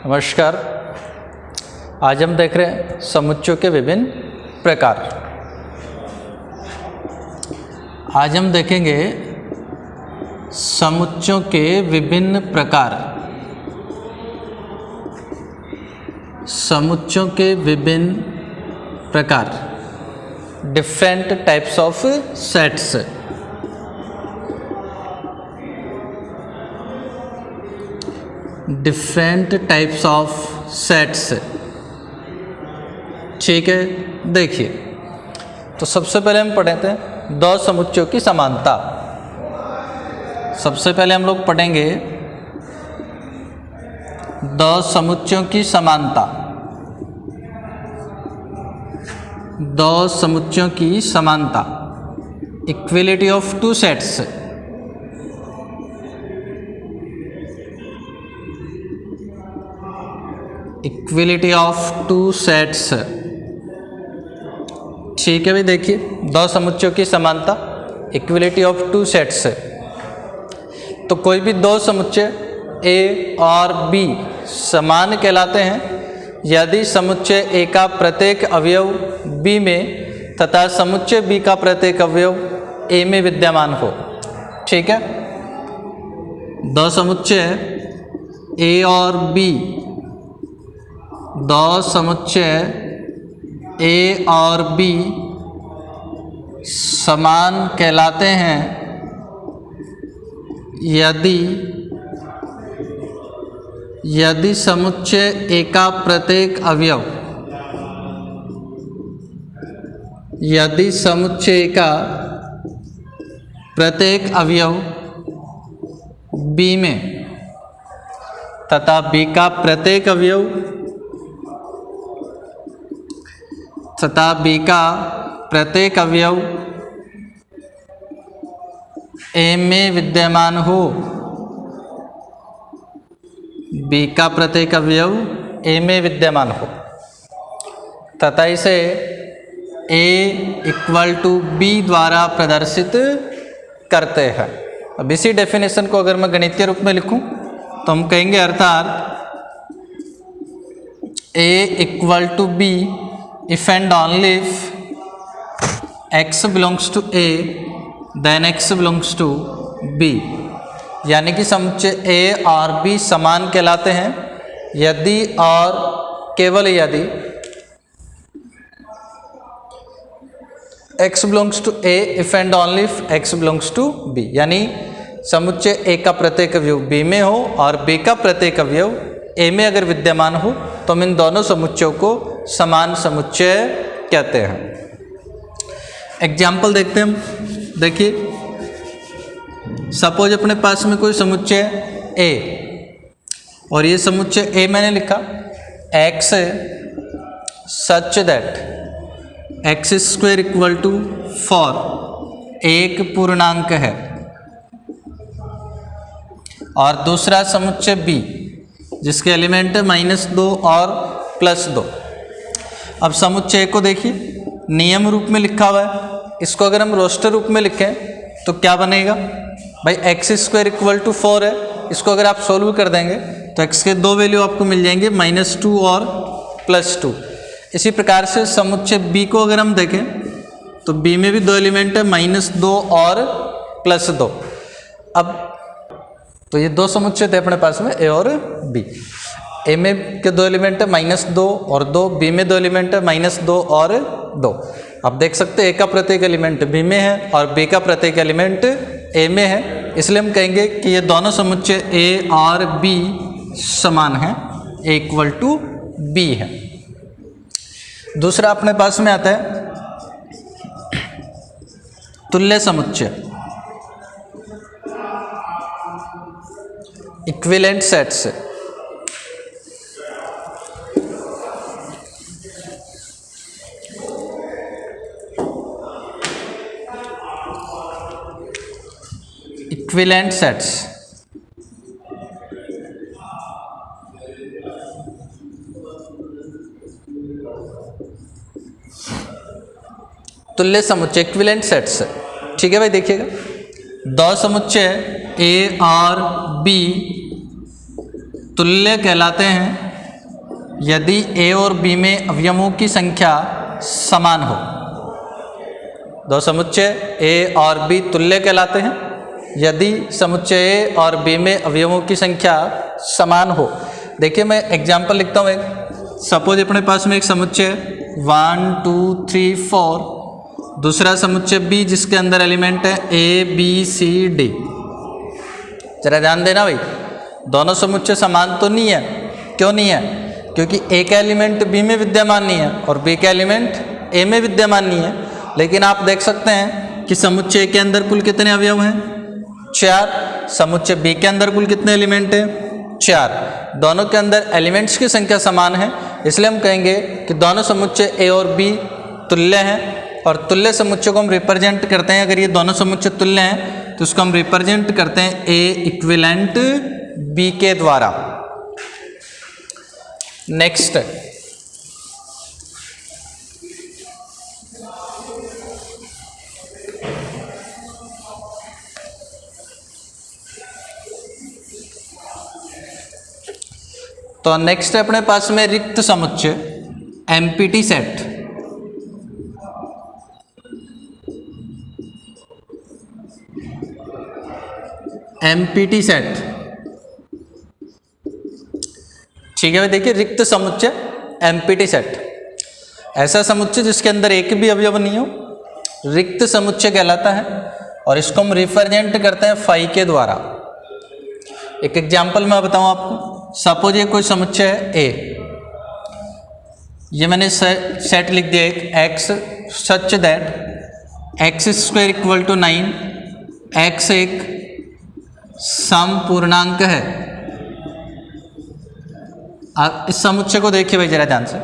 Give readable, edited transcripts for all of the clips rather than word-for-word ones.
नमस्कार। आज हम देख रहे हैं समुच्चयों के विभिन्न प्रकार। आज हम देखेंगे समुच्चयों के विभिन्न प्रकार। समुच्चयों के विभिन्न प्रकार, different types of sets. Different types of sets. ठीक है, देखिए तो सबसे पहले हम पढ़े थे दो समुच्चयों की समानता। सबसे पहले हम लोग पढ़ेंगे दो समुच्चयों की समानता। दो समुच्चयों की समानता, equality of two sets. Equality of two sets. ठीक है भाई, देखिए दो समुच्चयों की समानता, इक्विलिटी ऑफ टू सेट्स। तो कोई भी दो समुच्चय ए और बी समान कहलाते हैं यदि समुच्चय ए का प्रत्येक अवयव बी में तथा समुच्चय बी का प्रत्येक अवयव ए में विद्यमान हो। ठीक है, दो समुच्चय ए और बी, दो समुच्चय ए और बी समान कहलाते हैं यदि समुच्चय ए का प्रत्येक अवयव, यदि समुच्चय ए का प्रत्येक अवयव बी में तथा बी का प्रत्येक अवयव ए में विद्यमान हो। बी का प्रत्येक अवयव ए में विद्यमान हो तथा इसे ए इक्वल टू बी द्वारा प्रदर्शित करते हैं। अब इसी डेफिनेशन को अगर मैं गणितीय रूप में लिखूं तो हम कहेंगे अर्थात A equal to B if and only if x belongs to A then x belongs to B। यानी कि समुच्चय A और B समान कहलाते हैं यदि और केवल यदि x belongs to A if and only if x belongs to B। यानी समुच्चय A का प्रत्येक अवयव B में हो और B का प्रत्येक अवयव A में अगर विद्यमान हो तो हम इन दोनों समुच्चयों को समान समुच्चय कहते हैं। एग्जाम्पल देखते हैं हम। देखिए सपोज अपने पास में कोई समुच्चय A और ये समुच्चय A मैंने लिखा x such that x square equal to 4 एक पूर्णांक है, और दूसरा समुच्चय B जिसके एलिमेंट है -2 और +2। अब समुच्चय को देखिए नियम रूप में लिखा हुआ है, इसको अगर हम रोस्टर रूप में लिखें तो क्या बनेगा भाई, एक्स स्क्वायर इक्वल टू 4 है। इसको अगर आप सोल्व कर देंगे तो x के दो वैल्यू आपको मिल जाएंगे -2 और +2। इसी प्रकार से समुच्चय B को अगर हम देखें तो B में भी दो एलिमेंट है -2 और +2। अब तो ये दो समुच्चय थे अपने पास में A और B। A में के दो एलिमेंट है -2 और 2, B में दो एलिमेंट है -2 और 2। आप देख सकते हैं A का प्रत्येक एलिमेंट B में है और B का प्रत्येक एलिमेंट A में है, इसलिए हम कहेंगे कि ये दोनों समुच्चय A और B समान हैं, A इक्वल टू B है। दूसरा अपने पास में आता है तुल्य समुच्चय, इक्विवेलेंट सेट्स। इक्विवेलेंट सेट्स तुल्य समुच्चय, इक्विवेलेंट सेट्स। ठीक है भाई, देखिएगा दो समुच्चय ए और बी तुल्य कहलाते हैं यदि ए और बी में अवयवों की संख्या समान हो। दो समुच्चय ए और बी तुल्य कहलाते हैं यदि समुच्चय ए और बी में अवयवों की संख्या समान हो। देखिए मैं एग्जाम्पल लिखता हूँ एक। सपोज अपने पास में एक समुच्चय 1 2 3 4, दूसरा समुच्चय बी जिसके अंदर एलिमेंट है ए बी सी डी। जरा ध्यान देना भाई, दोनों समुच्चय समान तो नहीं है। क्यों नहीं है? क्योंकि ए का एलिमेंट बी में विद्यमान नहीं है और बी का एलिमेंट ए में विद्यमान नहीं है। लेकिन आप देख सकते हैं कि समुच्चय ए के अंदर कुल कितने अवयव हैं? 4। समुच्चय बी के अंदर कुल कितने एलिमेंट हैं? 4। दोनों के अंदर एलिमेंट्स की संख्या समान है, इसलिए हम कहेंगे कि दोनों समुच्चय ए और बी तुल्य हैं। और तुल्य समुच्चय को हम रिप्रेजेंट करते हैं, अगर ये दोनों समुच्चय तुल्य हैं तो उसको हम रिप्रेजेंट करते हैं ए इक्विवेलेंट बी के द्वारा। नेक्स्ट, तो नेक्स्ट है अपने पास में रिक्त समुच्चय एमपीटी सेट। एमपीटी सेट, ठीक है भाई। देखिए रिक्त समुच्चय एमपीटी सेट, ऐसा समुच्चय जिसके अंदर एक भी अवयव नहीं हो, रिक्त समुच्चय कहलाता है। और इसको हम रिप्रेजेंट करते हैं फाई के द्वारा। एक एग्जाम्पल मैं बताऊं आपको। सपोज ये कोई समुच्चय है ए, ये मैंने सेट लिख दिया एक x such that x square equal to 9, x एक सम पूर्णांक है। आप इस समुच्चय को देखिए भाई जरा ध्यान से।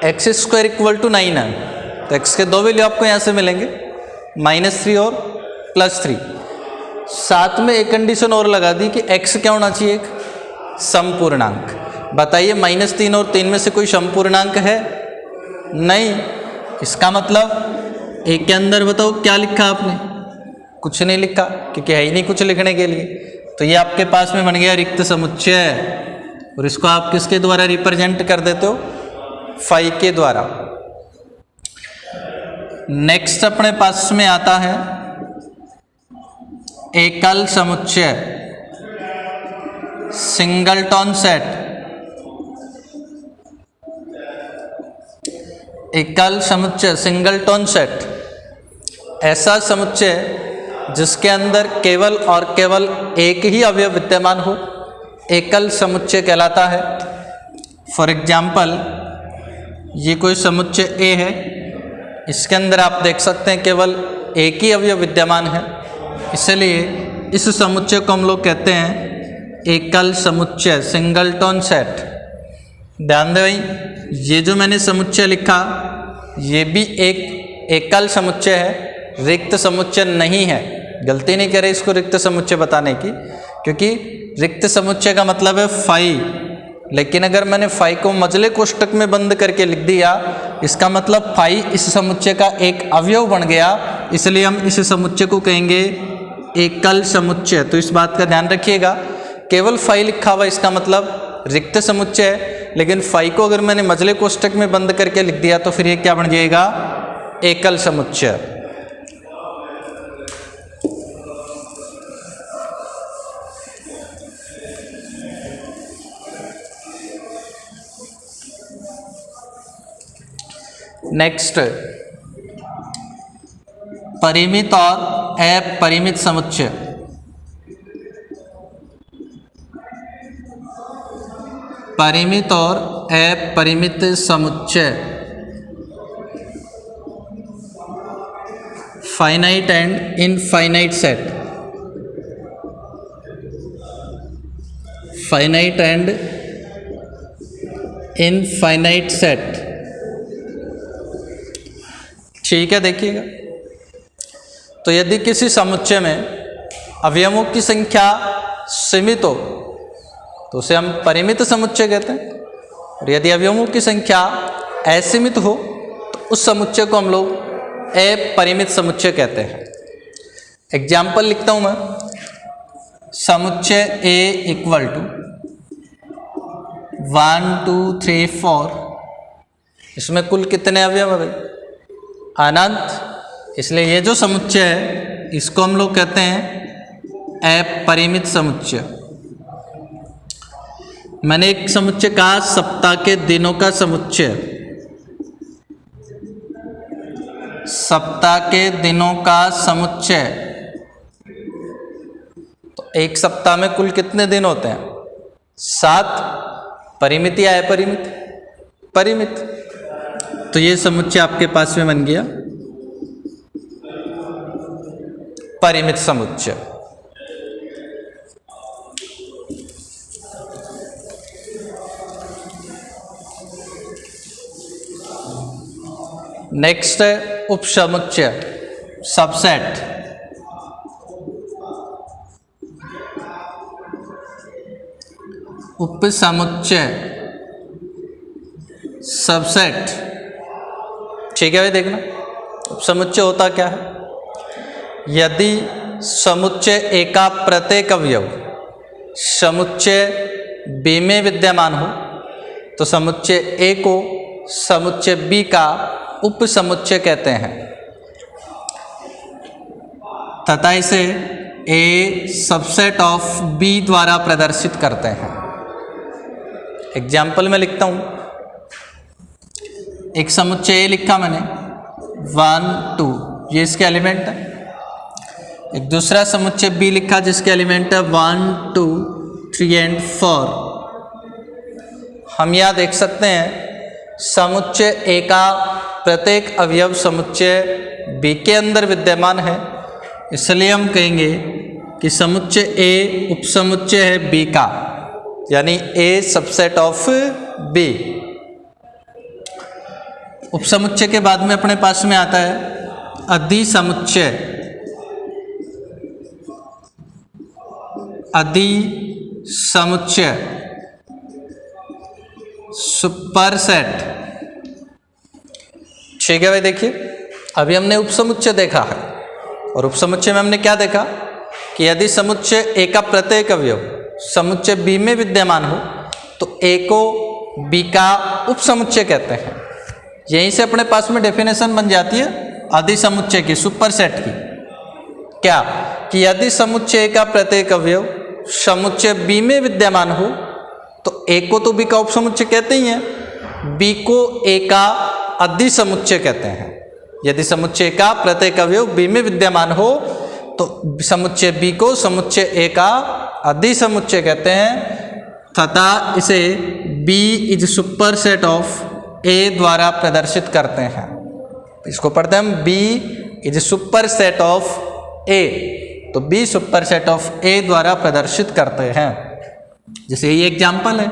एक्स स्क्वायर इक्वल टू 9 है, तो एक्स के दो वैल्यू आपको यहाँ से मिलेंगे, -3 और +3। साथ में एक कंडीशन और लगा दी कि एक्स क्या होना चाहिए? एक सम पूर्णांक। बताइए -3 और 3 में से कोई सम पूर्णांक है? नहीं। इसका मतलब एक के अंदर बताओ क्या लिखा आपने? कुछ नहीं लिखा, क्योंकि है ही नहीं कुछ लिखने के लिए। तो ये आपके पास में बन गया रिक्त समुच्चय, और इसको आप किसके द्वारा रिप्रेजेंट कर देते हो? फाई के द्वारा। नेक्स्ट अपने पास में आता है एकल समुच्चय सिंगलटन सेट। एकल समुच्चय सिंगलटन सेट, ऐसा समुच्चय जिसके अंदर केवल और केवल एक ही अवयव विद्यमान हो, एकल समुच्चय कहलाता है। फॉर एग्जाम्पल ये कोई समुच्चय ए है, इसके अंदर आप देख सकते हैं केवल एक ही अवयव विद्यमान है, इसलिए इस समुच्चय को हम लोग कहते हैं एकल समुच्चय सिंगलटन सेट। ध्यान दें भाई, ये जो मैंने समुच्चय लिखा ये भी एक एकल समुच्चय है, रिक्त समुच्चय नहीं है। गलती नहीं करे इसको रिक्त समुच्चय बताने की, क्योंकि रिक्त समुच्चय का मतलब है फाई। लेकिन अगर मैंने फाई को मजले कोष्टक में बंद करके लिख दिया, इसका मतलब फाई इस समुच्चय का एक अवयव बन गया, इसलिए हम इस समुच्चय को कहेंगे एकल समुच्चय। तो इस बात का ध्यान रखिएगा, केवल फाई लिखा हुआ इसका मतलब रिक्त समुच्चय है, लेकिन फाई को अगर मैंने मजले कोष्टक में बंद करके लिख दिया तो फिर ये क्या बन जाएगा? एकल समुच्चय। नेक्स्ट, परिमित और अपरिमित समुच्चय। परिमित और अपरिमित समुच्चय, finite and infinite set. Finite and infinite set, ठीक है। देखिएगा, तो यदि किसी समुच्चय में अवयवों की संख्या सीमित हो तो उसे हम परिमित समुच्चय कहते हैं, और यदि अवयवों की संख्या असीमित हो तो उस समुच्चय को हम लोग अपरिमित समुच्चय कहते हैं। एग्जाम्पल लिखता हूं मैं। समुच्चय ए इक्वल टू 1 2 3 4, इसमें कुल कितने अवयव है भाई? अनंत। इसलिए ये जो समुच्चय है इसको हम लोग कहते हैं अपरिमित समुच्चय। मैंने एक समुच्चय कहा सप्ताह के दिनों का समुच्चय, सप्ताह के दिनों का समुच्चय। तो एक सप्ताह में कुल कितने दिन होते हैं? 7। परिमित या अपरिमित? परिमित। तो ये समुच्चय आपके पास में बन गया परिमित समुच्चय। नेक्स्ट है उपसमुच्चय, सबसेट। उपसमुच्चय, सबसेट। ठीक है भाई, देखना उपसमुच्चय होता क्या है। यदि समुच्चय ए का प्रत्येक अवयव समुच्चय बी में विद्यमान हो तो समुच्चय ए को समुच्चय बी का उपसमुच्चय कहते हैं तथा इसे ए सबसेट ऑफ बी द्वारा प्रदर्शित करते हैं। एग्जाम्पल में लिखता हूं, एक समुच्चय ए लिखा मैंने 1 2, ये इसके एलिमेंट है। एक दूसरा समुच्चय बी लिखा जिसके एलिमेंट है 1 2 3 एंड 4। हम यह देख सकते हैं समुच्चय ए का प्रत्येक अवयव समुच्चय बी के अंदर विद्यमान है, इसलिए हम कहेंगे कि समुच्चय ए उपसमुच्चय है बी का, यानी ए सबसेट ऑफ बी। उपसमुच्चय के बाद में अपने पास में आता है अधिसमुच्चय। अधिसमुच्चय, सुपरसेट। ठीक है भाई, देखिए अभी हमने उपसमुच्चय देखा है और उपसमुच्चय में हमने क्या देखा कि यदि समुच्चय ए का प्रत्येक अवयव समुच्चय बी में विद्यमान हो तो ए को बी का उपसमुच्चय कहते हैं। यहीं से अपने पास में डेफिनेशन बन जाती है अधिसमुच्चय की, सुपरसेट की। क्या कि यदि समुच्चय ए का प्रत्येक अवयव समुच्चय बी में विद्यमान हो तो ए को तो बी का उपसमुच्चय कहते ही हैं, बी को ए का अधिसमुच्चय कहते हैं। यदि समुच्चय का प्रत्येक अवयव बी में विद्यमान हो तो समुच्चय बी को समुच्चय ए का अधिसमुच्चय कहते हैं तथा इसे बी इज सुपरसेट ऑफ ए द्वारा प्रदर्शित करते हैं। इसको पढ़ते हैं हम, बी इज सुपरसेट ऑफ ए, तो बी सुपरसेट ऑफ ए द्वारा प्रदर्शित करते हैं। जैसे ये एग्जाम्पल है,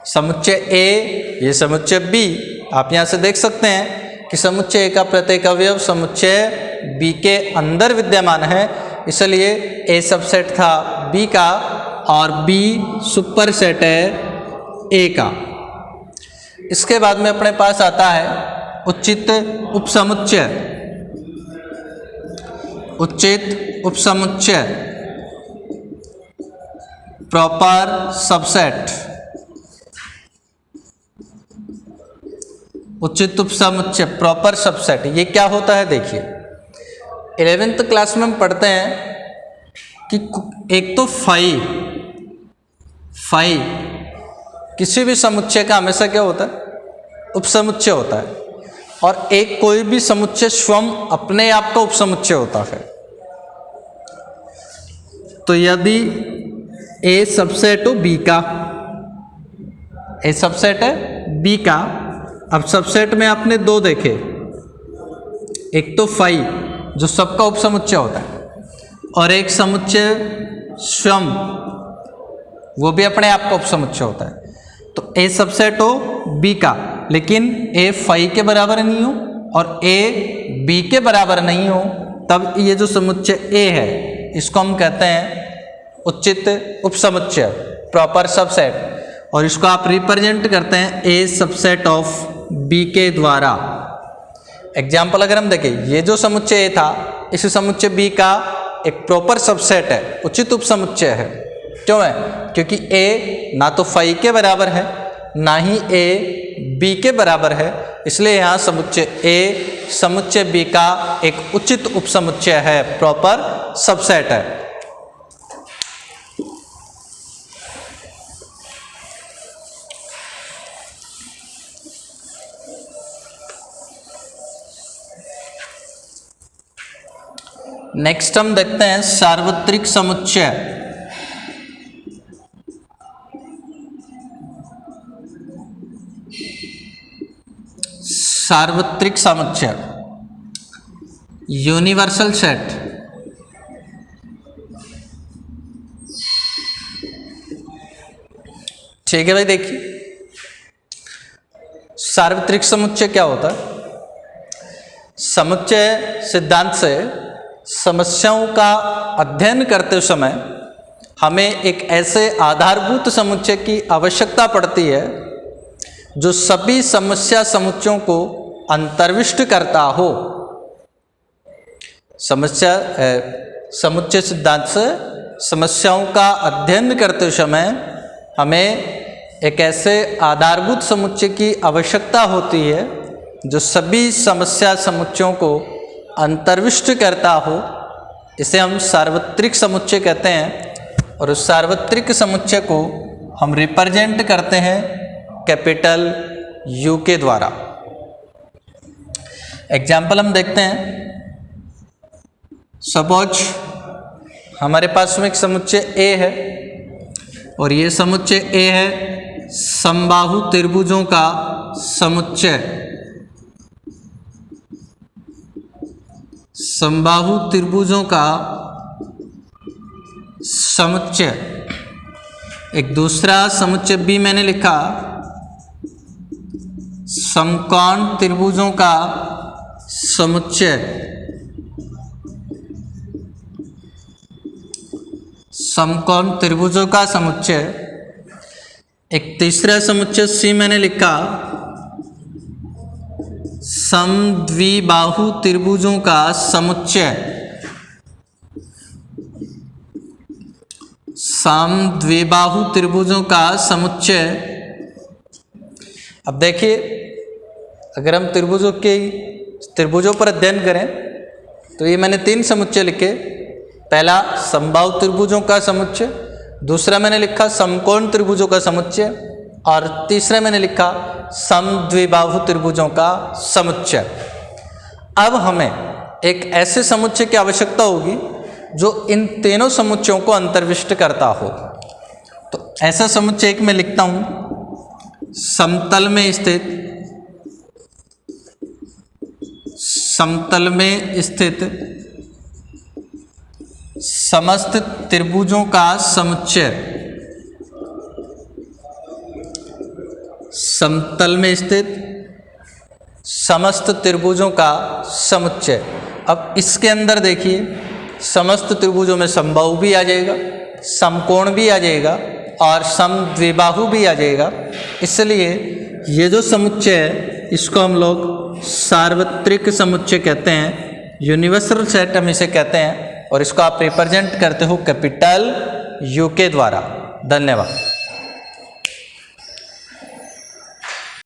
समुच्चय ए ये समुच्चय बी। आप यहाँ से देख सकते हैं कि समुच्चय ए का प्रत्येक अवयव समुच्चय बी के अंदर विद्यमान है, इसलिए ए सबसेट था बी का और बी सुपरसेट है ए का। इसके बाद में अपने पास आता है उचित उपसमुच्चय। उचित उपसमुच्चय, प्रॉपर सबसेट। उचित उपसमुच्चय, प्रॉपर सबसेट, ये क्या होता है? देखिए 11th क्लास में हम पढ़ते हैं कि एक तो फाई किसी भी समुच्चय का हमेशा क्या होता है? उपसमुच्चय होता है, और एक कोई भी समुच्चय स्वयं अपने आप का उपसमुच्चय होता है। तो यदि ए सबसेट हो बी का, ए सबसेट है बी का। अब सबसेट में आपने दो देखे, एक तो फाई जो सबका उपसमुच्चय होता है और एक समुच्चय स्वयं, वो भी अपने आप का उपसमुच्चय होता है। तो ए सबसेट हो बी का लेकिन ए फाई के बराबर नहीं हो और ए बी के बराबर नहीं हो, तब ये जो समुच्चय ए है इसको हम कहते हैं उचित उपसमुच्चय, प्रॉपर सबसेट, और इसको आप रिप्रेजेंट करते हैं ए सबसेट ऑफ बी के द्वारा। एग्जाम्पल अगर हम देखें, ये जो समुच्चय ए था इस समुच्चय बी का एक प्रॉपर सबसेट है, उचित उपसमुच्चय है। क्यों है? क्योंकि ए ना तो फाई के बराबर है ना ही ए बी के बराबर है, इसलिए यहाँ समुच्चय ए समुच्चय बी का एक उचित उपसमुच्चय है, प्रॉपर सबसेट है। नेक्स्ट हम देखते हैं सार्वत्रिक समुच्चय। सार्वत्रिक समुच्चय, यूनिवर्सल सेट। ठीक है भाई, देखिए सार्वत्रिक समुच्चय क्या होता है? समुच्चय सिद्धांत से समस्याओं का अध्ययन करते समय हमें एक ऐसे आधारभूत समुच्चय की आवश्यकता पड़ती है जो सभी समस्या समुच्चयों को अंतर्विष्ट करता हो। समुच्चय सिद्धांत से समस्याओं का अध्ययन करते समय हमें एक ऐसे आधारभूत समुच्चय की आवश्यकता होती है जो सभी समस्या समुच्चयों को अंतर्विष्ट करता हो। इसे हम सार्वत्रिक समुच्चय कहते हैं और उस सार्वत्रिक समुच्चय को हम रिप्रेजेंट करते हैं कैपिटल यू के द्वारा। एग्जाम्पल हम देखते हैं। सपोज हमारे पास में एक समुच्चय ए है और ये समुच्चय ए है समबाहु त्रिभुजों का समुच्चय। समबाहु त्रिभुजों का समुच्चय। एक दूसरा समुच्चय बी मैंने लिखा समकोण त्रिभुजों का समुच्चय। समकोण त्रिभुजों का समुच्चय। एक तीसरा समुच्चय सी मैंने लिखा समद्विबाहु त्रिभुजों का समुच्चय। समद्विबाहु त्रिभुजों का समुच्चय। अब देखिए, अगर हम त्रिभुजों पर अध्ययन करें तो ये मैंने 3 समुच्चय लिखे। पहला समबाहु त्रिभुजों का समुच्चय, दूसरा मैंने लिखा समकोण त्रिभुजों का समुच्चय और तीसरा मैंने लिखा समद्विबाहु त्रिभुजों का समुच्चय। अब हमें एक ऐसे समुच्चय की आवश्यकता होगी जो इन तीनों समुच्चयों को अंतर्विष्ट करता हो। तो ऐसा समुच्चय एक मैं लिखता हूं, समतल में स्थित समस्त त्रिभुजों का समुच्चय। समतल में स्थित समस्त त्रिभुजों का समुच्चय। अब इसके अंदर देखिए, समस्त त्रिभुजों में समबाहु भी आ जाएगा, समकोण भी आ जाएगा और समद्विबाहु भी आ जाएगा। इसलिए ये जो समुच्चय है इसको हम लोग सार्वत्रिक समुच्चय कहते हैं, यूनिवर्सल सेट हम इसे कहते हैं और इसको आप रिप्रेजेंट करते हो कैपिटल यू के द्वारा। धन्यवाद।